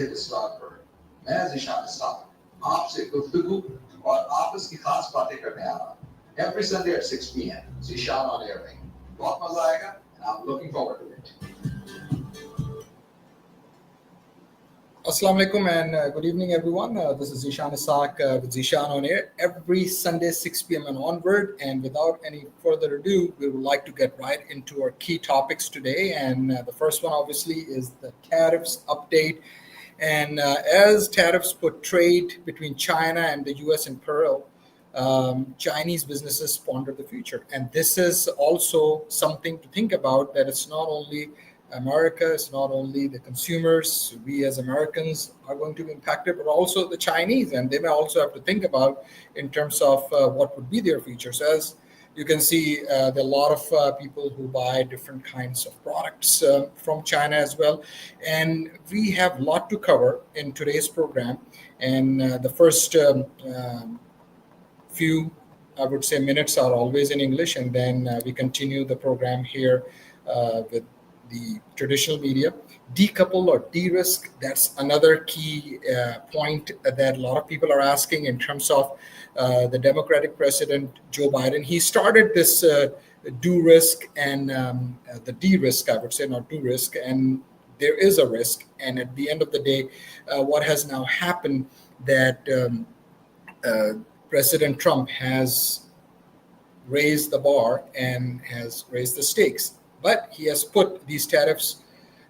Stock पर मैं Zeeshan stock आपसे गुफ्तगू और आपस की खास बातें करने आ रहा हूँ every Sunday at 6 p.m. Zishan on air में बहुत मजा आएगा and I'm looking forward to it. Assalamu alaikum and good evening, everyone. This is Zishan Isaac with Zishan on air every Sunday 6 p.m. and onward. And without any further ado, we would like to get right into our key topics today. And the first one, obviously, is the tariffs update. And as tariffs put trade between China and the U.S. in peril, Chinese businesses ponder the future. And this is also something to think about, that it's not only America, it's not only the consumers, we as Americans are going to be impacted, but also the Chinese. And they may also have to think about in terms of what would be their future. So as you can see, there are a lot of people who buy different kinds of products from China as well. And we have a lot to cover in today's program. And the first few, I would say, minutes are always in English. And then we continue the program here with the traditional media. Decouple or de-risk, that's another key point that a lot of people are asking in terms of the Democratic President Joe Biden. He started this do risk and the de-risk, I would say, not do risk, and there is a risk. And at the end of the day, what has now happened that President Trump has raised the bar and has raised the stakes. But he has put these tariffs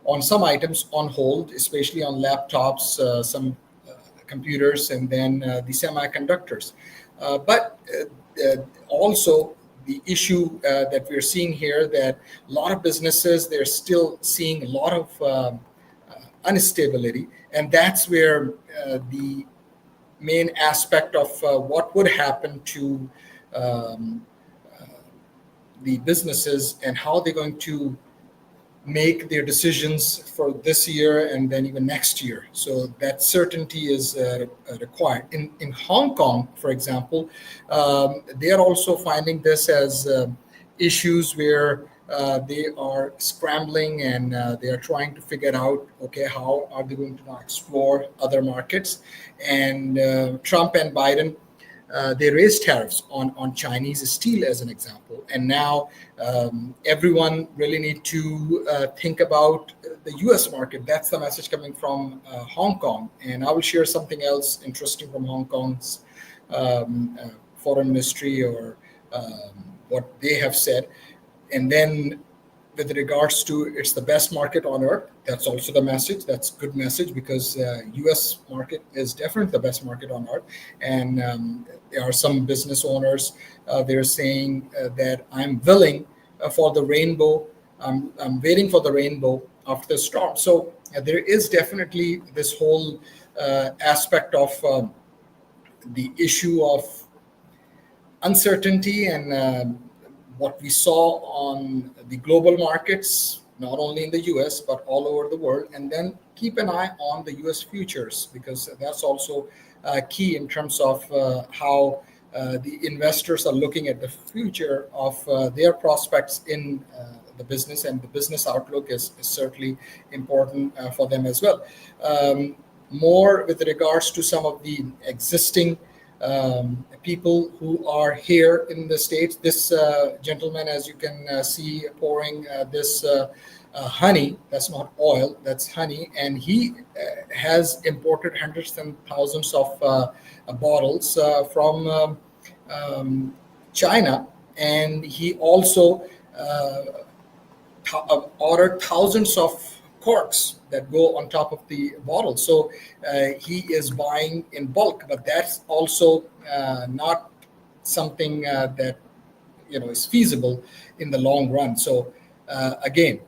on some items on hold, especially on laptops, some computers, and then the semiconductors. But also the issue that we're seeing here, that a lot of businesses, they're still seeing a lot of instability. And that's where the main aspect of what would happen to the businesses and how they're going to make their decisions for this year and then even next year. So that certainty is required. In Hong Kong, for example, they are also finding this as issues where they are scrambling and they are trying to figure out, okay, how are they going to now explore other markets? And Trump and Biden, they raised tariffs on Chinese steel as an example. And now everyone really need to think about the US market. That's the message coming from Hong Kong. And I will share something else interesting from Hong Kong's foreign ministry or what they have said. And then with regards to it's the best market on earth, that's also the message. That's a good message because U.S. market is definitely the best market on earth. And there are some business owners, they're saying that I'm willing for the rainbow. I'm waiting for the rainbow after the storm. So there is definitely this whole aspect of the issue of uncertainty and what we saw on the global markets, not only in the US, but all over the world. And then keep an eye on the US futures, because that's also key in terms of how the investors are looking at the future of their prospects in the business, and the business outlook is certainly important for them as well. More with regards to some of the existing people who are here in the States. This gentleman, as you can see, pouring this honey. That's not oil, that's honey. And he has imported hundreds and thousands of bottles from China. And he also ordered thousands of corks that go on top of the bottle. So he is buying in bulk, but that's also not something that is feasible in the long run. So again,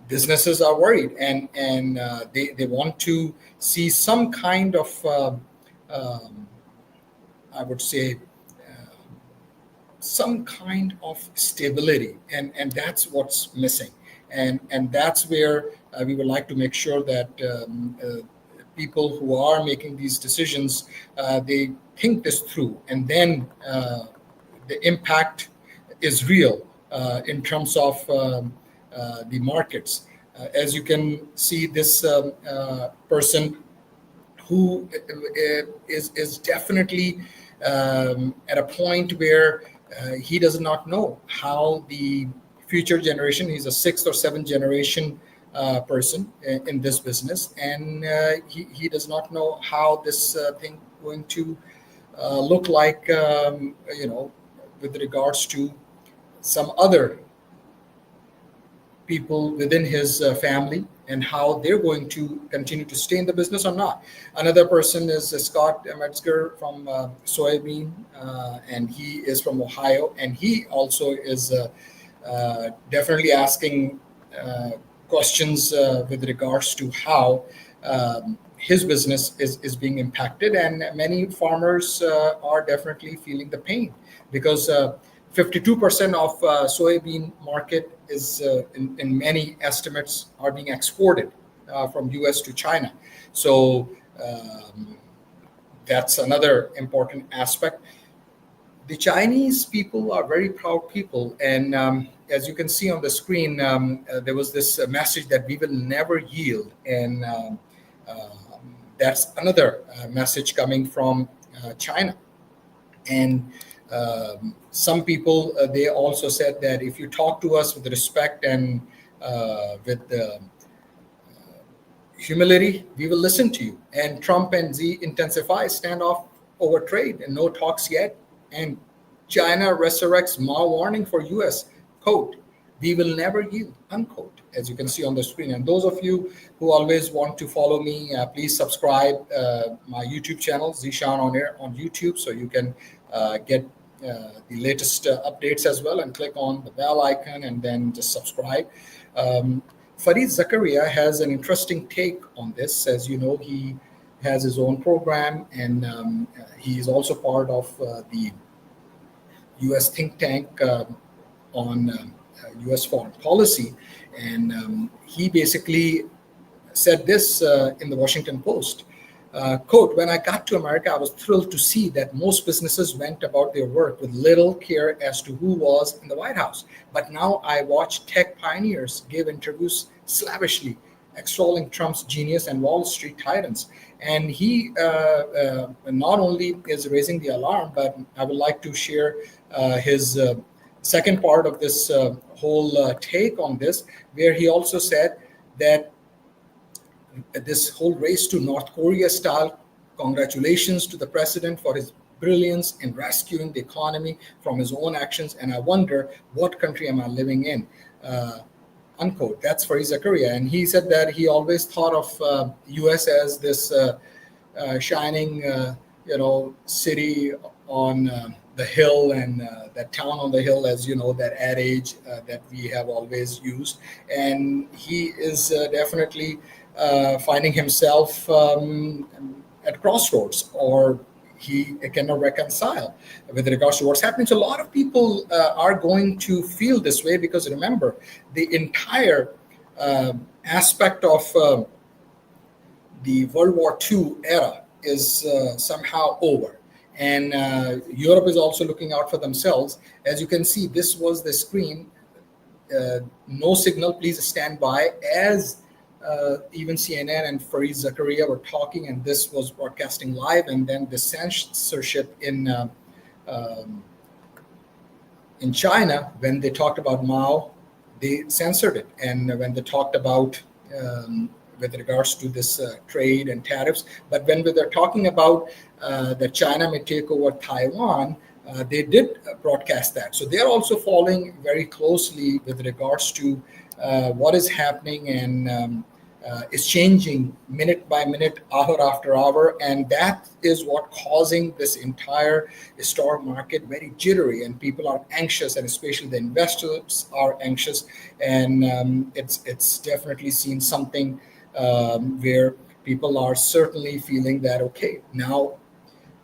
businesses are worried, and they want to see some kind of I would say some kind of stability, and that's what's missing. And that's where we would like to make sure that people who are making these decisions, they think this through, and then the impact is real in terms of the markets. As you can see, this person who is definitely at a point where he does not know how the future generation. He's a sixth or seventh generation person in this business, and he does not know how this thing going to look like. With regards to some other people within his family and how they're going to continue to stay in the business or not. Another person is Scott Metzger from Soybean, and he is from Ohio, and he also is definitely asking questions with regards to how his business is being impacted. And many farmers are definitely feeling the pain because 52% of soybean market is in many estimates are being exported from US to China. So that's another important aspect. The Chinese people are very proud people, and as you can see on the screen, there was this message that we will never yield, and that's another message coming from China. And some people they also said that if you talk to us with respect and with humility, we will listen to you. And Trump and Xi intensify standoff over trade and no talks yet. And China resurrects Mao warning for US, quote, we will never yield, unquote, as you can see on the screen. And those of you who always want to follow me, please subscribe my YouTube channel, Zishan on Air on YouTube, so you can get the latest updates as well, and click on the bell icon and then just subscribe. Fareed Zakaria has an interesting take on this. As you know, he has his own program, and he is also part of the U.S. think tank on U.S. foreign policy. And he basically said this in the Washington Post. Quote, when I got to America, I was thrilled to see that most businesses went about their work with little care as to who was in the White House. But now I watch tech pioneers give interviews slavishly, extolling Trump's genius and Wall Street tyrants. And he not only is raising the alarm, but I would like to share his second part of this whole take on this, where he also said that this whole race to North Korea style, congratulations to the president for his brilliance in rescuing the economy from his own actions. And I wonder, what country am I living in? Unquote. That's for Zakaria. And he said that he always thought of US as this shining, city on the hill, and that town on the hill, as you know, that adage that we have always used. And he is definitely finding himself at crossroads, or he cannot reconcile with regards to what's happening. So a lot of people are going to feel this way, because remember, the entire aspect of the World War II era is somehow over. And Europe is also looking out for themselves. As you can see, this was the screen. No signal, please stand by, as even CNN and Fareed Zakaria were talking, and this was broadcasting live. And then the censorship in China, when they talked about Mao, they censored it. And when they talked about with regards to this trade and tariffs, but when they're talking about that China may take over Taiwan, they did broadcast that. So they're also following very closely with regards to what is happening, and is changing minute by minute, hour after hour. And that is what causing this entire stock market very jittery, and people are anxious, and especially the investors are anxious. And it's definitely seen something where people are certainly feeling that, okay, now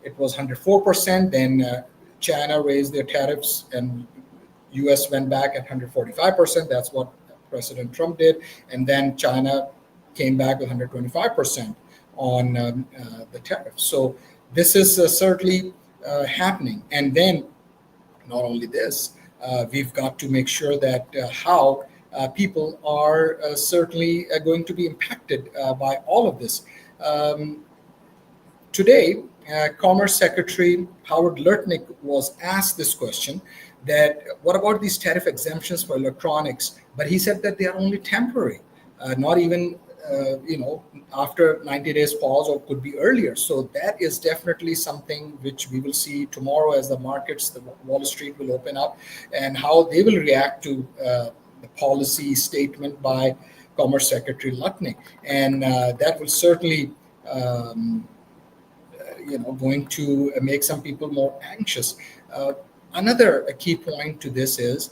it was 104%, then China raised their tariffs and US went back at 145%. That's what President Trump did. And then China came back with 125% on the tariffs. So this is certainly happening. And then not only this, we've got to make sure that how people are certainly going to be impacted by all of this. Um, Today, Commerce Secretary Howard Lutnick was asked this question: that what about these tariff exemptions for electronics? But he said that they are only temporary, not even after 90 days pause, or could be earlier. So that is definitely something which we will see tomorrow as the markets, the Wall Street will open up, and how they will react to the policy statement by Commerce Secretary Lutnick, and that will certainly. Going to make some people more anxious. Another key point to this is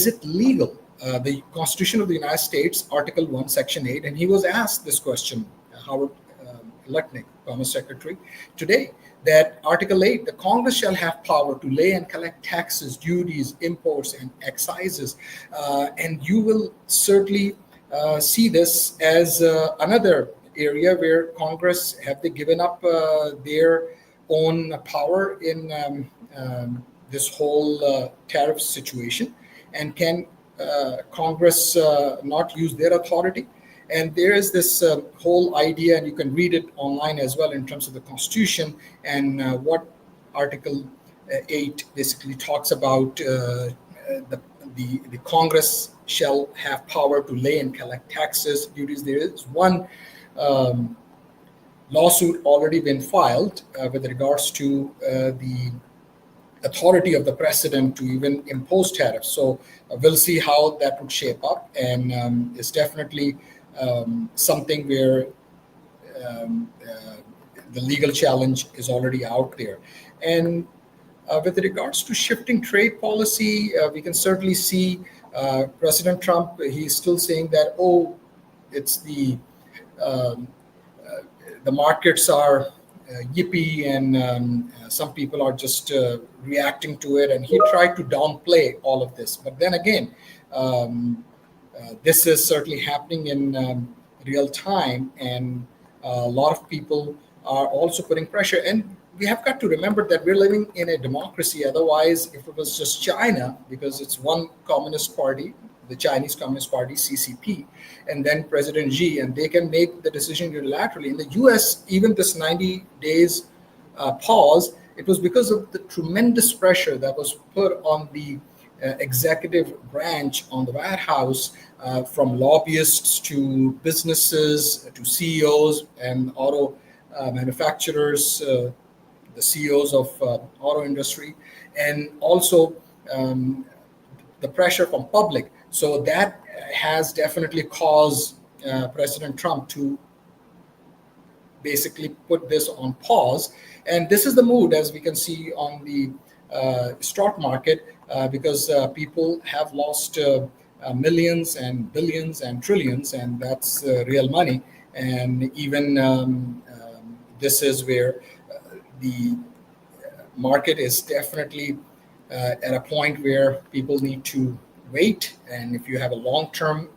it legal? The Constitution of the United States, Article 1, Section 8, and he was asked this question, Howard Lutnick, Commerce Secretary, today, that Article 8, the Congress shall have power to lay and collect taxes, duties, imports, and excises. And you will certainly see this as another area where Congress have they given up their own power in this whole tariff situation, and can Congress not use their authority? And there is this whole idea, and you can read it online as well in terms of the Constitution and what Article 8 basically talks about. The Congress shall have power to lay and collect taxes, duties. There is one lawsuit already been filed with regards to the authority of the president to even impose tariffs. So we'll see how that would shape up, and it's definitely something where the legal challenge is already out there. And with regards to shifting trade policy, we can certainly see President Trump, he's still saying that, it's um, the markets are yippee, and some people are just reacting to it. And he tried to downplay all of this. But then again, this is certainly happening in real time, and a lot of people are also putting pressure. And we have got to remember that we're living in a democracy. Otherwise, if it was just China, because it's one communist party, the Chinese Communist Party, CCP, and then President Xi, and they can make the decision unilaterally. In the US, even this 90 days pause, it was because of the tremendous pressure that was put on the executive branch, on the White House, from lobbyists to businesses to CEOs and auto manufacturers, the CEOs of auto industry, and also the pressure from public. So that has definitely caused President Trump to basically put this on pause. And this is the mood, as we can see on the stock market, because people have lost millions and billions and trillions, and that's real money. And even this is where the market is definitely at a point where people need to wait. And if you have a long-term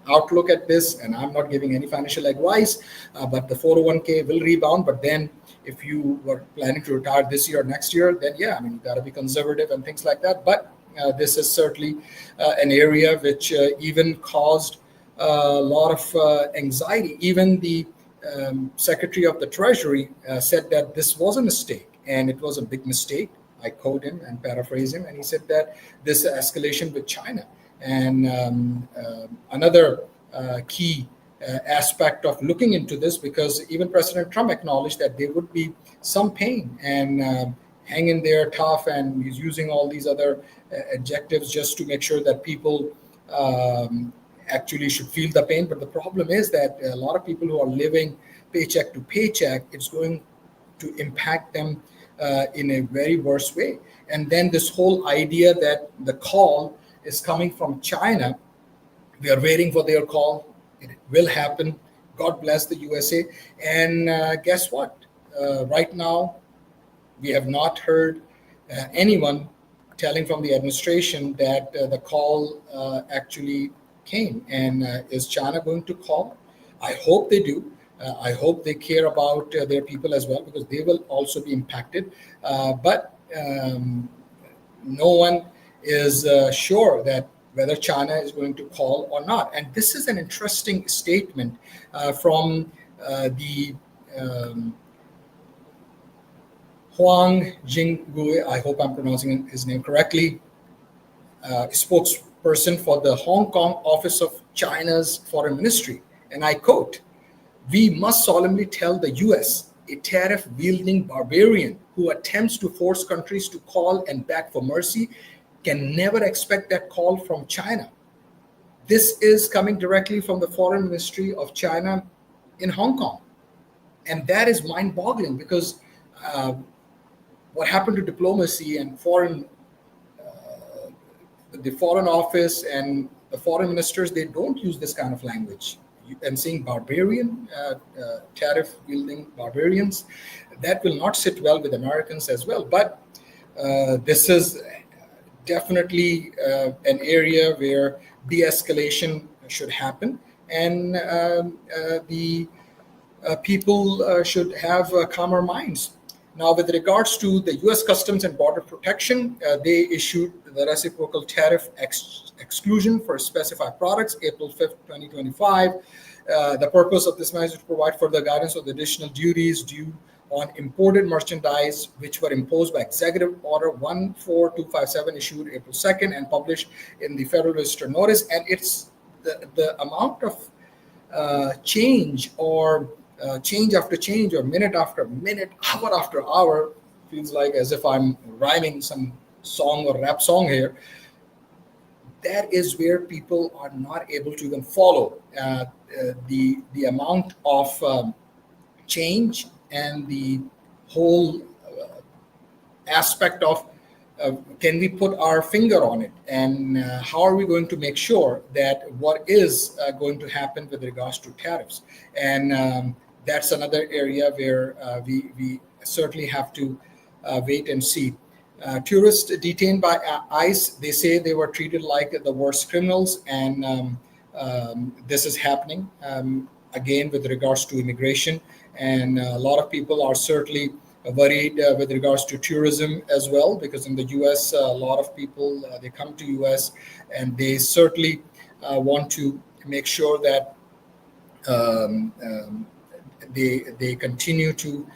outlook at this, and I'm not giving any financial advice, but the 401k will rebound. But then if you were planning to retire this year or next year, then yeah, I mean, you got to be conservative and things like that. But this is certainly an area which even caused a lot of anxiety. Even the Secretary of the Treasury said that this was a mistake, and it was a big mistake. I quote him and paraphrase him, and he said that this escalation with China. And another key aspect of looking into this, because even President Trump acknowledged that there would be some pain, and hang in there tough, and he's using all these other adjectives just to make sure that people actually should feel the pain. But the problem is that a lot of people who are living paycheck to paycheck, it's going to impact them in a very worse way. And then this whole idea that the call is coming from China, we are waiting for their call. It will happen. God bless the USA. And guess what? Right now, we have not heard anyone telling from the administration that the call actually came. And is China going to call? I hope they do. I hope they care about their people as well, because they will also be impacted. But no one is sure that whether China is going to call or not. And this is an interesting statement from the Huang Jingui, I hope I'm pronouncing his name correctly, spokesperson for the Hong Kong office of China's foreign ministry. And I quote, "We must solemnly tell the US, a tariff wielding barbarian who attempts to force countries to call and beg for mercy, can never expect that call from China." This is coming directly from the foreign ministry of China in Hong Kong. And that is mind boggling because what happened to diplomacy and the foreign office and the foreign ministers, they don't use this kind of language. And saying barbarian, tariff wielding barbarians, that will not sit well with Americans as well. But this is definitely an area where de-escalation should happen, and the people should have calmer minds. Now, with regards to the U.S. Customs and Border Protection, they issued the reciprocal tariff exclusion for specified products, April 5th, 2025. The purpose of this measure is to provide further guidance on the additional duties due on imported merchandise, which were imposed by Executive Order 14257, issued April 2nd and published in the Federal Register Notice. And it's the amount of change or change after change or minute after minute, hour after hour, feels like as if I'm rhyming some song or rap song here. That is where people are not able to even follow the amount of change and the whole aspect of can we put our finger on it, and how are we going to make sure that what is going to happen with regards to tariffs. And that's another area where we certainly have to wait and see. Tourists detained by ICE, they say they were treated like the worst criminals, and this is happening again with regards to immigration. And a lot of people are certainly worried with regards to tourism as well, because in the US, a lot of people, they come to US and they certainly want to make sure that they continue to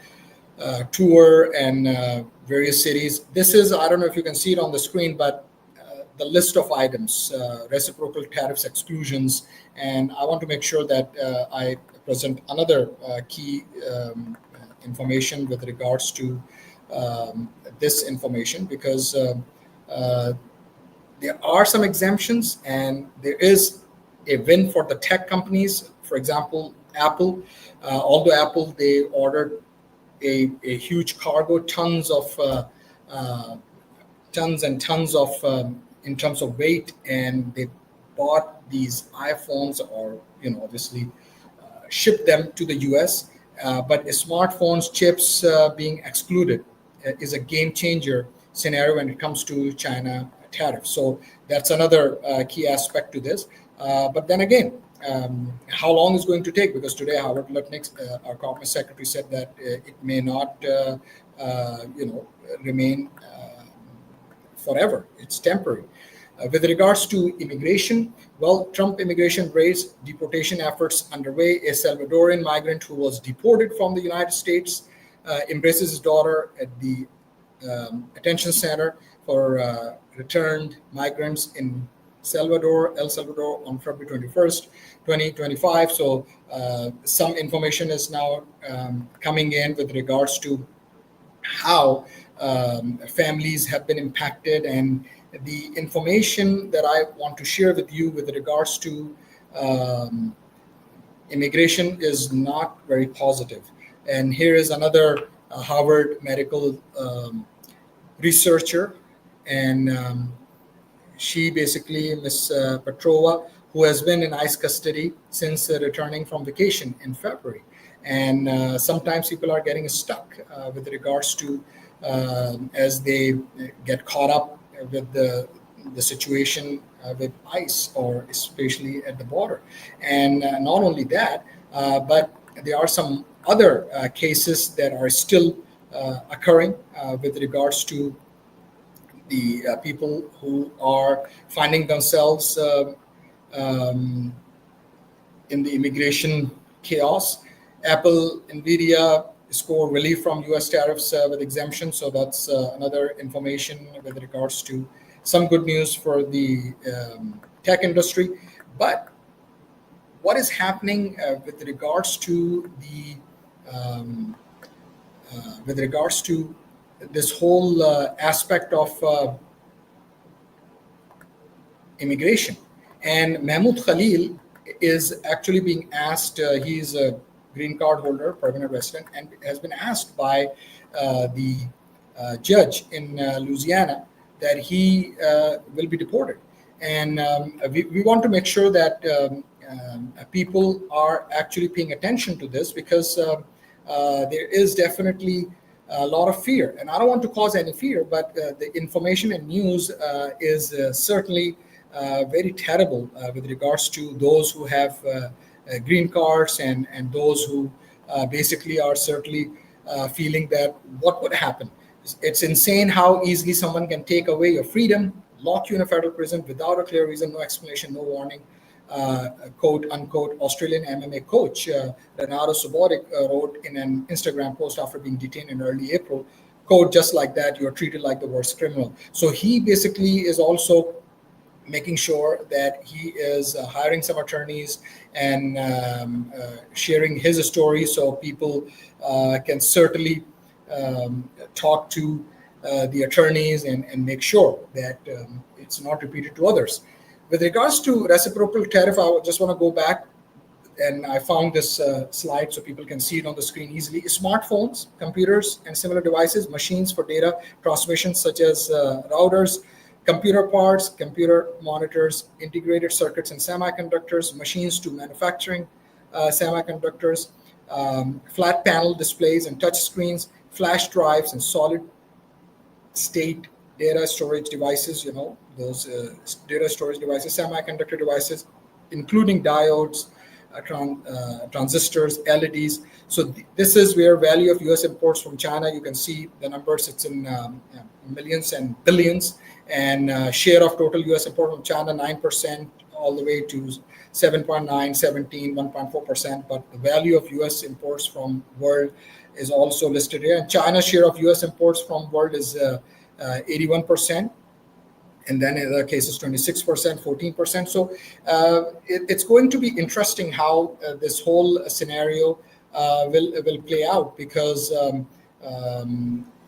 tour and various cities. This is, I don't know if you can see it on the screen, but the list of items, reciprocal tariffs exclusions. And I want to make sure that I present another key information with regards to this information, because there are some exemptions and there is a win for the tech companies. For example, Apple, although Apple, they ordered a huge cargo, tons and tons of in terms of weight, and they bought these iPhones, or obviously shipped them to the US. But smartphones chips being excluded is a game changer scenario when it comes to China tariffs. So that's another key aspect to this. But then again, how long is going to take? Because today Howard Lutnick, our Commerce Secretary, said that it may not, remain forever. It's temporary. With regards to immigration, well, Trump immigration raids, deportation efforts underway. A Salvadoran migrant who was deported from the United States embraces his daughter at the attention center for returned migrants in El Salvador on February 21st, 2025. So some information is now coming in with regards to how families have been impacted, and the information that I want to share with you with regards to immigration is not very positive. And here is another Harvard medical researcher, and she basically, Ms. Petrova, who has been in ICE custody since returning from vacation in February. And sometimes people are getting stuck with regards to as they get caught up with the situation with ICE, or especially at the border. And not only that, but there are some other cases that are still occurring with regards to the people who are finding themselves um, in the immigration chaos. Apple, Nvidia score relief from U.S. tariffs with exemption. So that's another information with regards to some good news for the tech industry. But what is happening with regards to the um, with regards to this whole aspect of immigration. And Mahmoud Khalil is actually being asked, he's a green card holder, permanent resident, and has been asked by the judge in Louisiana that he will be deported. And we want to make sure that people are actually paying attention to this because there is definitely a lot of fear. And I don't want to cause any fear, but the information and news is certainly very terrible with regards to those who have green cards and those who basically are certainly feeling that what would happen. It's insane how easily someone can take away your freedom, lock you in a federal prison without a clear reason, no explanation, no warning. Quote unquote Australian MMA coach Renato Subotic wrote in an Instagram post after being detained in early April, quote, just like that, you're treated like the worst criminal. So he basically is also making sure that he is hiring some attorneys and sharing his story so people can certainly talk to the attorneys and make sure that it's not repeated to others. With regards to reciprocal tariff, I just want to go back and I found this slide so people can see it on the screen easily. Smartphones, computers, and similar devices, machines for data transmission such as routers, computer parts, computer monitors, integrated circuits and semiconductors, machines to manufacturing semiconductors, flat panel displays and touch screens, flash drives and solid state data storage devices, those data storage devices, semiconductor devices, including diodes, transistors, LEDs. So this is where value of U.S. imports from China, you can see the numbers, it's in millions and billions, and share of total U.S. import from China, 9% all the way to 7.9, 17, 1.4%. But the value of U.S. imports from world is also listed here. And China's share of U.S. imports from world is 81%. And then in other cases, 26%, 14%. So it's going to be interesting how this whole scenario will play out because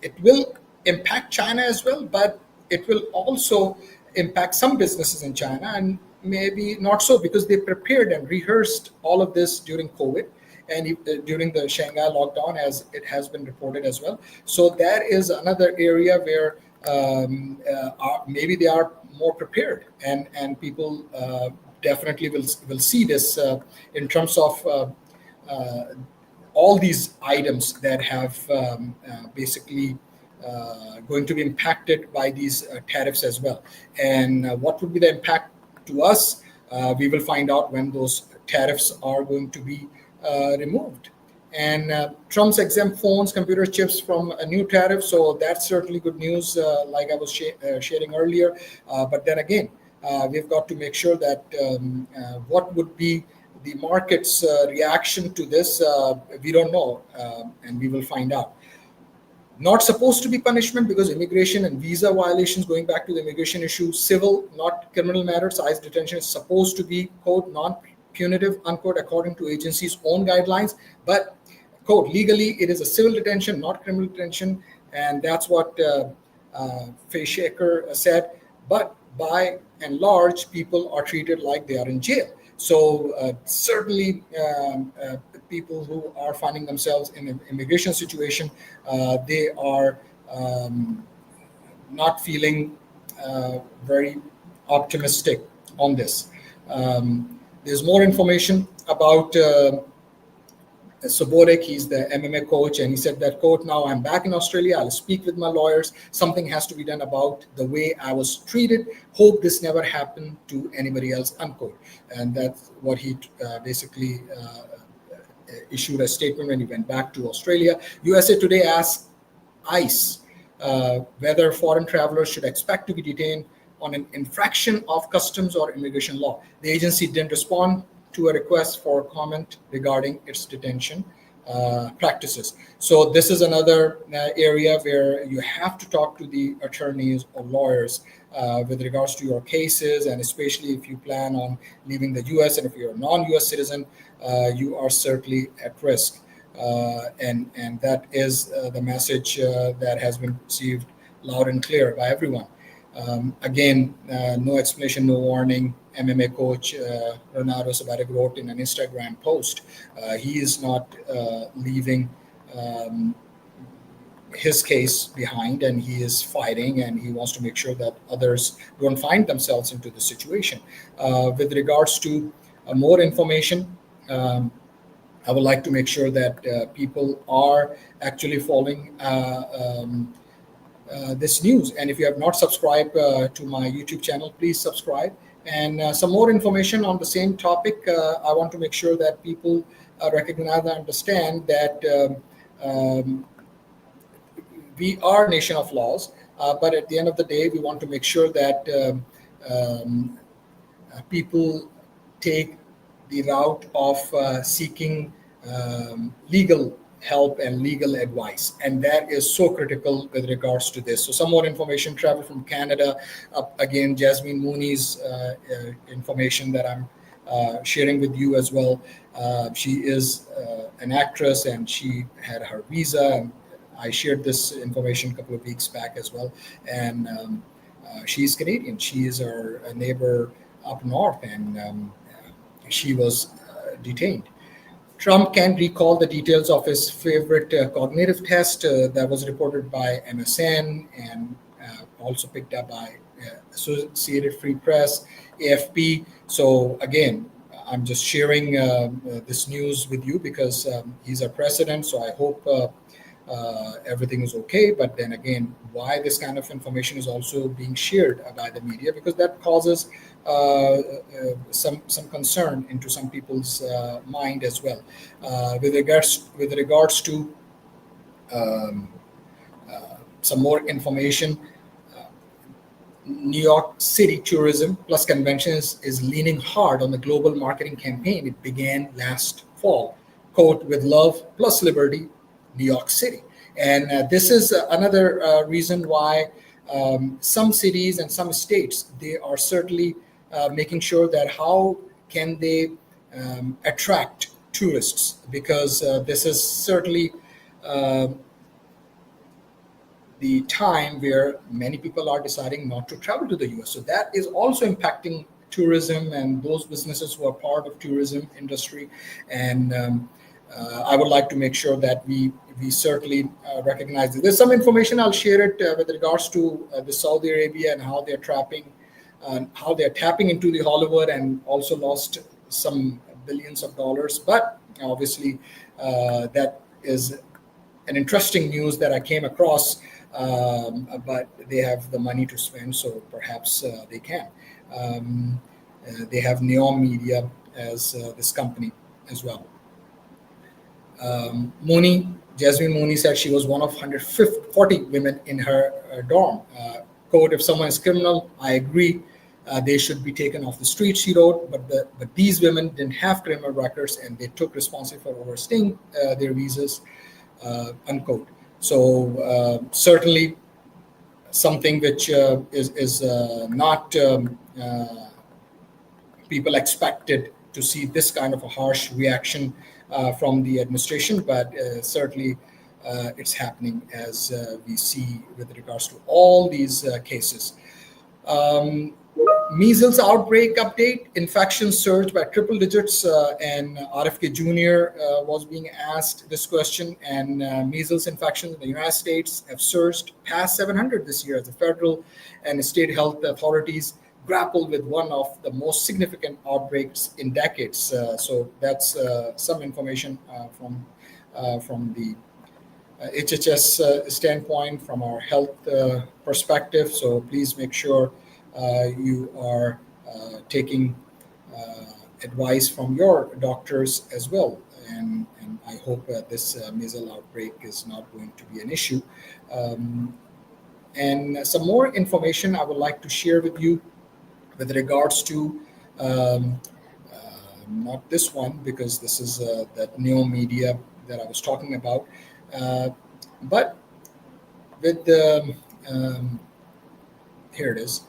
it will impact China as well, but it will also impact some businesses in China and maybe not so because they prepared and rehearsed all of this during COVID and during the Shanghai lockdown, as it has been reported as well. So that is another area where maybe they are more prepared, and people definitely will see this in terms of all these items that have basically going to be impacted by these tariffs as well. And what would be the impact to us? We will find out when those tariffs are going to be removed. And Trump's exempt phones, computer chips from a new tariff. So that's certainly good news, like I was sharing earlier. But then again, we've got to make sure that what would be the market's reaction to this, we don't know, and we will find out. Not supposed to be punishment because immigration and visa violations, going back to the immigration issue, civil, not criminal matters. ICE detention is supposed to be, quote, non-punitive, unquote, according to agency's own guidelines. But, quote, legally, it is a civil detention, not criminal detention. And that's what Shaker said. But by and large, people are treated like they are in jail. So certainly people who are finding themselves in an immigration situation, they are not feeling very optimistic on this. There's more information about Subotic. He's the MMA coach, and he said that, quote, now I'm back in Australia. I'll speak with my lawyers. Something has to be done about the way I was treated. Hope this never happened to anybody else, unquote. And that's what he basically issued a statement when he went back to Australia. USA Today asked ICE whether foreign travelers should expect to be detained on an infraction of customs or immigration law. The agency didn't respond to a request for comment regarding its detention practices. So this is another area where you have to talk to the attorneys or lawyers with regards to your cases, and especially if you plan on leaving the U.S. and if you're a non-U.S. citizen, you are certainly at risk. And that is the message that has been received loud and clear by everyone. Again, no explanation, no warning. MMA coach Renato Sabatic wrote in an Instagram post, he is not leaving his case behind, and he is fighting, and he wants to make sure that others don't find themselves into the situation. With regards to more information, I would like to make sure that people are actually following this news. And if you have not subscribed to my YouTube channel, please subscribe. And some more information on the same topic. I want to make sure that people recognize and understand that we are a nation of laws, but at the end of the day, we want to make sure that people take the route of seeking legal help and legal advice, and that is so critical with regards to this. So some more information travel from Canada. Again, Jasmine Mooney's information that I'm sharing with you as well. She is an actress, and she had her visa, and I shared this information a couple of weeks back as well. And she's Canadian. She is our neighbor up north, and she was detained. Trump can't recall the details of his favorite cognitive test that was reported by MSN and also picked up by Associated Free Press, AFP. So again, I'm just sharing this news with you because he's our president. So I hope everything is okay. But then again, why this kind of information is also being shared by the media, because that causes some concern into some people's mind as well. With regards to um, some more information, New York City Tourism Plus Conventions is leaning hard on the global marketing campaign. It began last fall. Quote, with love plus liberty, New York City. And this is another reason why some cities and some states, they are certainly making sure that how can they attract tourists, because this is certainly uh, the time where many people are deciding not to travel to the US. So that is also impacting tourism and those businesses who are part of tourism industry. And I would like to make sure that we certainly recognize this. There's some information I'll share it with regards to the Saudi Arabia and how they're tapping into the Hollywood and also lost some billions of dollars. But obviously, that is an interesting news that I came across. But they have the money to spend, so perhaps they can. They have Neon Media as this company as well. Mooney, Jasmine Mooney said she was one of 140 women in her dorm. Quote, if someone is criminal, I agree. They should be taken off the streets, she wrote, but these women didn't have criminal records and they took responsibility for overstaying their visas, unquote. So certainly something which is not people expected to see this kind of a harsh reaction from the administration, but certainly it's happening as we see with regards to all these cases. Um, Measles outbreak update. Infections surged by triple digits, and RFK Jr. Was being asked this question. And measles infections in the United States have surged past 700 this year as the federal and state health authorities grapple with one of the most significant outbreaks in decades. So that's some information from the HHS standpoint, from our health perspective. So please make sure you are taking advice from your doctors as well. And I hope this measles outbreak is not going to be an issue. Um, And some more information I would like to share with you with regards to um, not this one, because this is that neo media that I was talking about, uh, but with the here it is,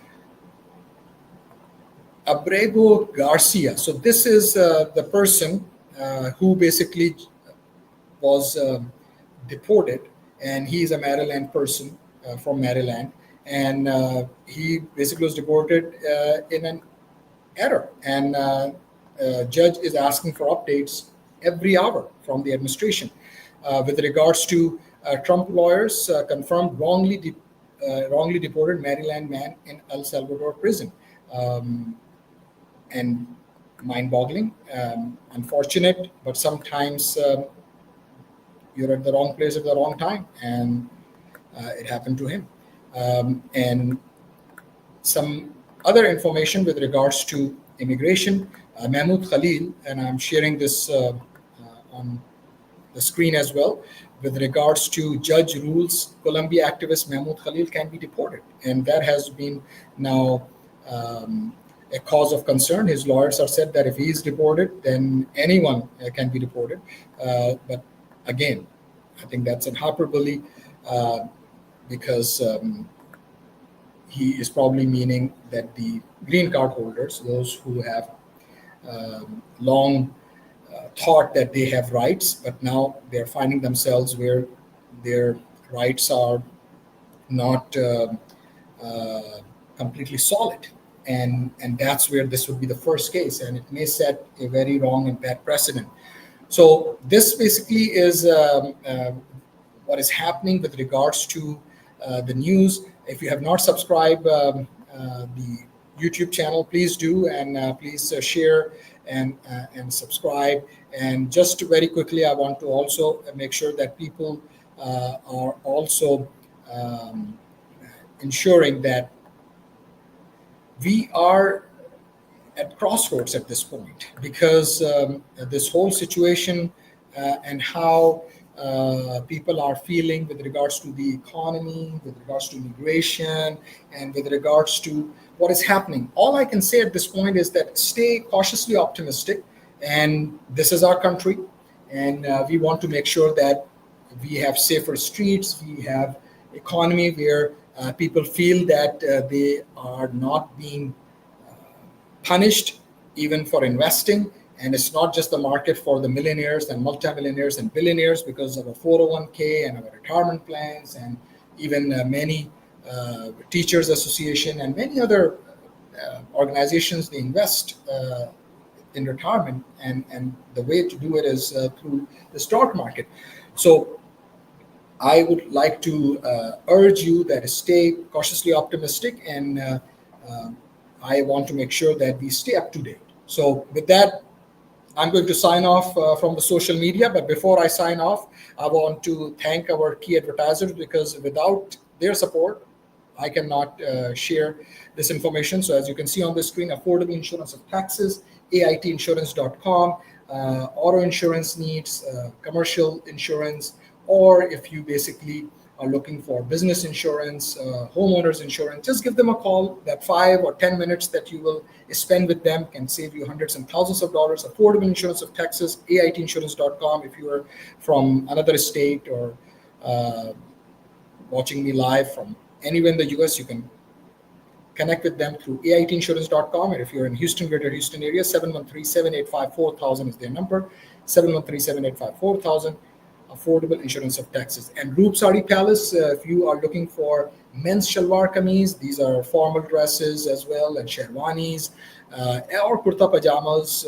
Abrego Garcia. So this is the person who basically was deported, and he is a Maryland person from Maryland, and he basically was deported in an error, and judge is asking for updates every hour from the administration with regards to Trump lawyers confirmed wrongly deported Maryland man in El Salvador prison. Um, and mind-boggling, unfortunate, but sometimes you're at the wrong place at the wrong time, and it happened to him. And some other information with regards to immigration, Mahmoud Khalil, and I'm sharing this on the screen as well. With regards to judge rules, Colombia activist Mahmoud Khalil can be deported, and that has been now a cause of concern. His lawyers are said that if he is deported, then anyone can be deported. But again, I think that's an hyperbole uh, because he is probably meaning that the green card holders, those who have long thought that they have rights, but now they're finding themselves where their rights are not uh, completely solid. And that's where this would be the first case, and it may set a very wrong and bad precedent. So this basically is what is happening with regards to the news. If you have not subscribed the YouTube channel, please do, and please share and subscribe. And just very quickly, I want to also make sure that people are also um, ensuring that we are at crossroads at this point, because this whole situation and how people are feeling with regards to the economy, with regards to immigration, and with regards to what is happening. All I can say at this point is that stay cautiously optimistic, and this is our country, and we want to make sure that we have safer streets, we have economy where people feel that they are not being punished even for investing. And it's not just the market for the millionaires and multimillionaires and billionaires, because of a 401k and our retirement plans, and even many teachers association and many other organizations, they invest in retirement, and the way to do it is through the stock market. So I would like to urge you that stay cautiously optimistic, and I want to make sure that we stay up to date. So with that, I'm going to sign off from the social media. But before I sign off, I want to thank our key advertisers, because without their support, I cannot share this information. So as you can see on the screen, affordable insurance of taxes, aitinsurance.com, auto insurance needs, commercial insurance, or if you basically are looking for business insurance, homeowners insurance, just give them a call. That 5 or 10 minutes that you will spend with them can save you hundreds and thousands of dollars. Affordable insurance of Texas, aitinsurance.com. If you are from another state or uh, watching me live from anywhere in the US, you can connect with them through aitinsurance.com. And if you're in Houston, greater Houston area, 713-785-4000 is their number, 713-785-4000, affordable insurance of Texas. And Roop Sari Palace, if you are looking for men's shalwar kameez, these are formal dresses as well, and sherwanis, or kurta pajamas,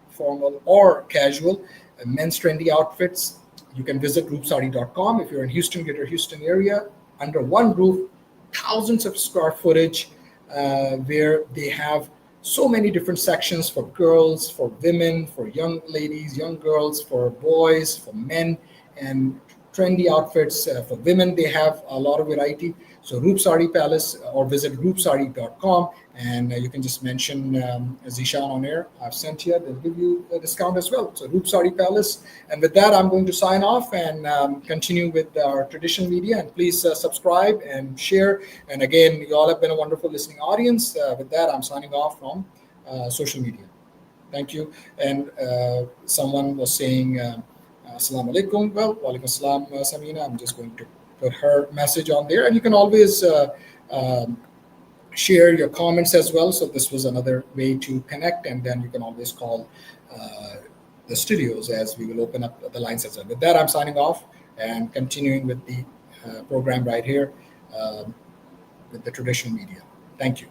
formal or casual, men's trendy outfits. You can visit roopsari.com. If you're in Houston, greater Houston area, under one roof, thousands of square footage, where they have so many different sections for girls, for women, for young ladies, young girls, for boys, for men, and trendy outfits for women. They have a lot of variety. So Roop Sari Palace, or visit roopsari.com, and you can just mention Zishan on air. I've sent you, they'll give you a discount as well. So Roop Sari Palace. And with that, I'm going to sign off and continue with our traditional media. And please subscribe and share. And again, you all have been a wonderful listening audience. With that, I'm signing off from social media. Thank you. And someone was saying, Assalamu alaikum. Well, walaikum assalam, Samina. I'm just going to put her message on there. And you can always share your comments as well. So this was another way to connect. And then you can always call the studios, as we will open up the lines as well. With that, I'm signing off and continuing with the program right here with the traditional media. Thank you.